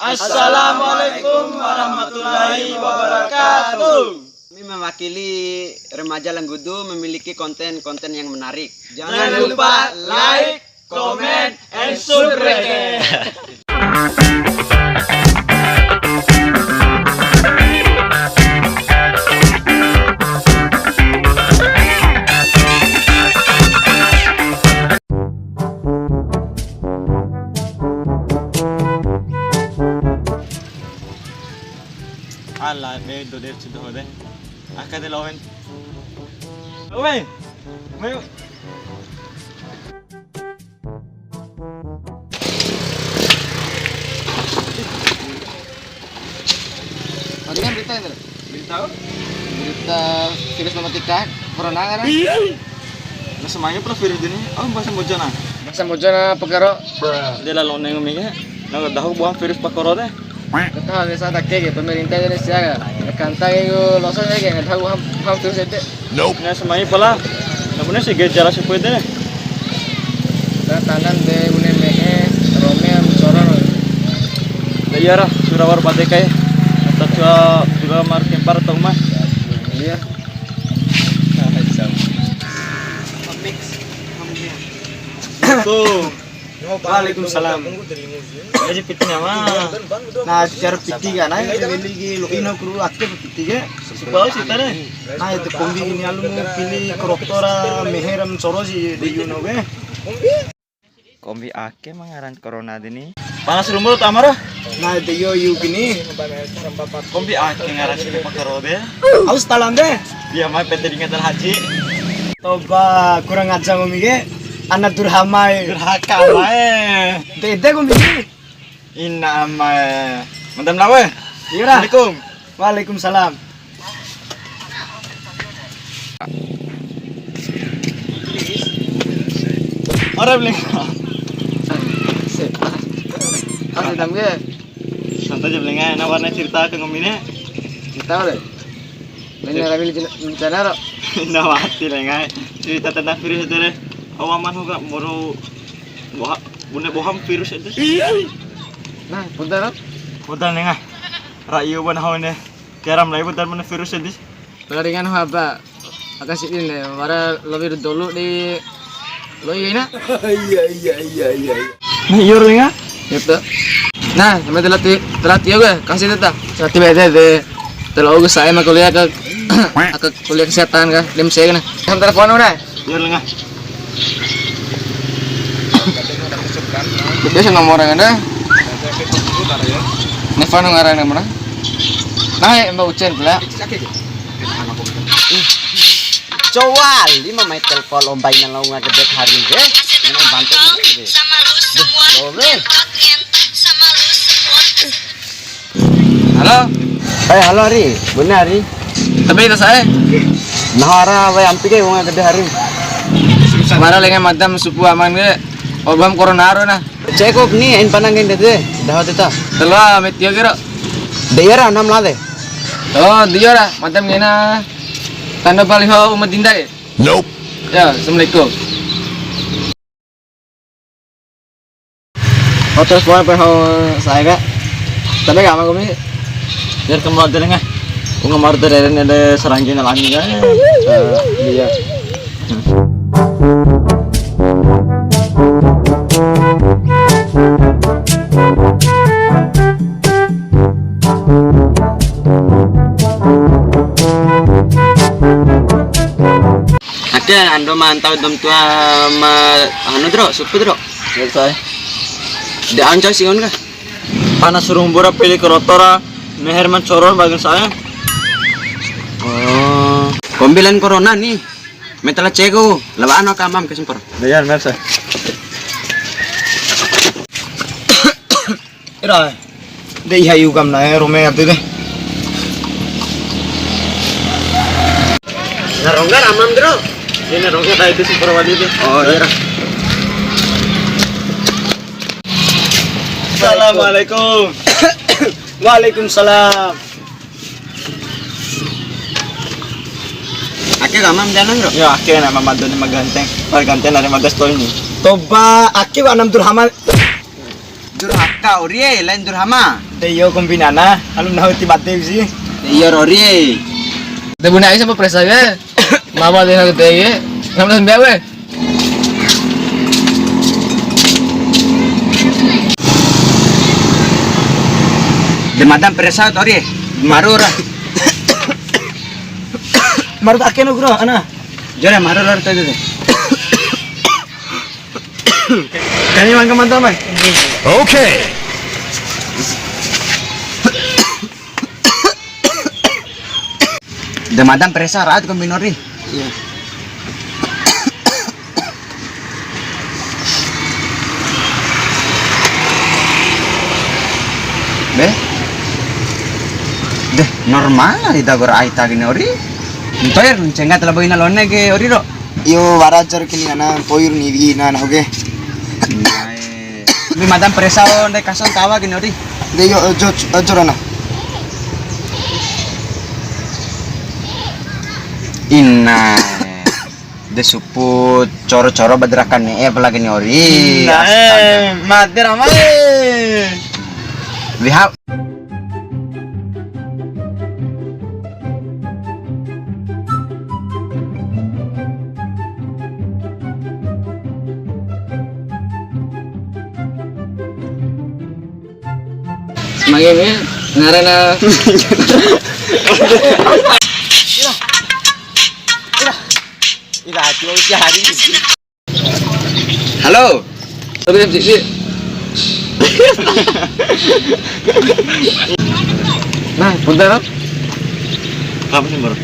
Assalamualaikum warahmatullahi wabarakatuh. Kami mewakili remaja Lenggudu memiliki konten-konten yang menarik. Jangan lupa like, comment, and subscribe. Alla, me do det sudah deh. Akan de lawan. Oi. Mayo. Tadi kan berita itu. Berita? Berita virus mematikan corona kan? Nah semuanya pernah virus ini. Oh bahasa bojana. Bahasa Mojana pekaro. Dia lalu neng minya. Nah dah buang virus pakoro deh. Kata bisa tak kayak pemerintah Indonesia kan? Kanta itu losong aja nggak tahu ham virus itu. Nah semuanya pula. Nah bener sih gejala seperti deh. Dan tangan deh bulan mehe Romeo mencorong. Dayara Surawar Badekai. Atau juga markempar atau mah. Iya. Tuh. Waalaikumsalam. Jadi piti nama. Nah, secara piti kan, nah ini ino kru aktif piti ke. Supaya sih tadi. Nah, itu kombi ini alu pilih koroktora meheram sorosi di Yuno be. Kombi ake mangaran corona dini. Panas rumur tamara. Nah, itu yo gini. Kombi ake ngaran sih pakaro deh. Aus talam deh. Dia mah PT Dingatan Haji. Toba kurang aja ngomi ke. Anak durhamai. Durhaka mae. Dede ngomi. Inna mae. Mantap lawe. Iya. Assalamualaikum. Waalaikumsalam. Orang beli. Asli tamge. Santai aja beli nggak. Nah warna cerita ke ngomine. Kita boleh. Ini kami bicara ro. Nah mati lah nggak. Cerita tentang virus itu deh. Awaman juga baru bunda boham virus itu. Nah, punten ro. Putar nih nggak. Rayu ban hawane. Karam lagi putar mana virus itu. Pelaringan apa? Akan sih ini, para lebih dulu di lo ini. Iya. Nah iya nggak. Gitu. Nah, kami telat ya gue kasih tetap. Satu beda deh. Telah gue saya mau kuliah ke kuliah kesehatan kan, lim saya kan. Yang telepon udah. Iya nggak. Dia sih nomor yang ada. Nevan ngarang nomor. Nah, Mbak Ucen pula. Coba 5 mai telepon lombain nang launga gede hari deh. Ini bantu ini. Sama lu semua. Sama lu semua. Halo. Halo Ari, benar Ari. Tapi itu saya. Nahara we ampi ke wong gede hari. Mara lengan madam supu aman ge. Obam corona ro nah. Cekop nih ain panangin deh. Dah teta. Telah metio kira. Dayara nam lade. Oh, dia lah madam ngena. Tanda baliho umat dinda ya? Nope. Ya, assalamualaikum. Oh terus boleh saya kak. Tapi gak mau kami. Biar kamu ada nggak. Unga marta dari ada serangin alami kan. Iya. Ada ando mantau dom tua anu dro, supu dro. Biar saya. Dia anca sih kan kah? Panas rumbura pilih kerotora. Meherman coron bagian saya. Oh, pembilan corona nih. Metala ceko, lawaan aku kamam kesempor. Dayan mersa. Ira. Deh hayu kam na rome ate deh. Narongga ramam dro. Ini rongga tadi itu super wali itu. Oh iya. Assalamualaikum. Waalaikumsalam. Ake kamam jalan bro. Ya ake nama mantu ni maganteng. Maganteng dari magas to ini. Toba aki wa nam durhama. Durhaka ori lain durhama. Deyo kombinana, alum nahu tibate sih. Iya ori. Te buna isa pa presa ge. Mama din ako te ge. Naman sa bewe. De madam presa ori. Marura. Marut aken ogro ana. Jore marura ta de. Kani mangka mantap mai. De madam presa raat ko minori. Be. Deh normal ida gor aita gini ori. Entoyer cengat laboy na lonne ke ori ro. Yo warajar kini ana poir ni na hoge. Bi madam presa onde kason tawa gini ori. Deyo jorana. Inna de suput coro-coro badrakan nih apalagi nih ori. mati ramai. Lihat. Semakin ya, ngarana. Ila hati mau hari ini. Halo. Tapi sih. Nah, bentar. Apa sih baru?